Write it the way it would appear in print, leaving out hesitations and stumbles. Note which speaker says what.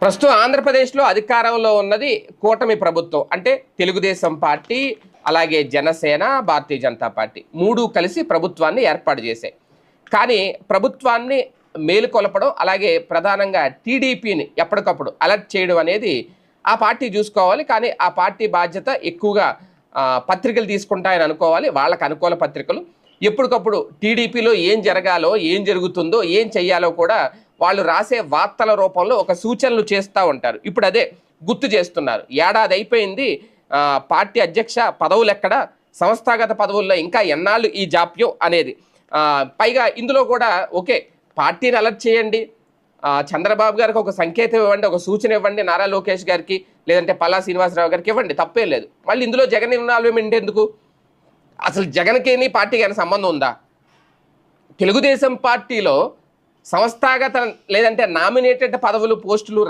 Speaker 1: ప్రస్తుతం ఆంధ్రప్రదేశ్లో అధికారంలో ఉన్నది కూటమి ప్రభుత్వం. అంటే తెలుగుదేశం పార్టీ, అలాగే జనసేన, భారతీయ జనతా పార్టీ మూడు కలిసి ప్రభుత్వాన్ని ఏర్పాటు చేశాయి. కానీ ప్రభుత్వాన్ని మేలుకొలపడం, అలాగే ప్రధానంగా టీడీపీని ఎప్పటికప్పుడు అలర్ట్ చేయడం అనేది ఆ పార్టీ చూసుకోవాలి. కానీ ఆ పార్టీ బాధ్యత ఎక్కువగా పత్రికలు తీసుకుంటాయని అనుకోవాలి. వాళ్ళకు అనుకూల పత్రికలు ఎప్పటికప్పుడు టీడీపీలో ఏం జరగాలో, ఏం జరుగుతుందో, ఏం చెయ్యాలో కూడా వాళ్ళు రాసే వార్తల రూపంలో ఒక సూచనలు చేస్తూ ఉంటారు. ఇప్పుడు అదే గుర్తు చేస్తున్నారు. ఏడాది అయిపోయింది, పార్టీ అధ్యక్ష పదవులు ఎక్కడ, సంస్థాగత పదవుల్లో ఇంకా ఎన్నాళ్ళు ఈ జాప్యం అనేది. పైగా ఇందులో కూడా ఓకే, పార్టీని అలర్ట్ చేయండి, చంద్రబాబు గారికి ఒక సంకేతం ఇవ్వండి, ఒక సూచన ఇవ్వండి, నారా లోకేష్ గారికి లేదంటే పల్లా శ్రీనివాసరావు గారికి ఇవ్వండి, తప్పే లేదు. మళ్ళీ ఇందులో జగన్ ఇన్వాల్వ్మెంట్ ఎందుకు? అసలు జగన్కేని పార్టీకి అయినా సంబంధం ఉందా? తెలుగుదేశం పార్టీలో సంస్థాగత లేదంటే నామినేటెడ్ పదవులు, పోస్టులు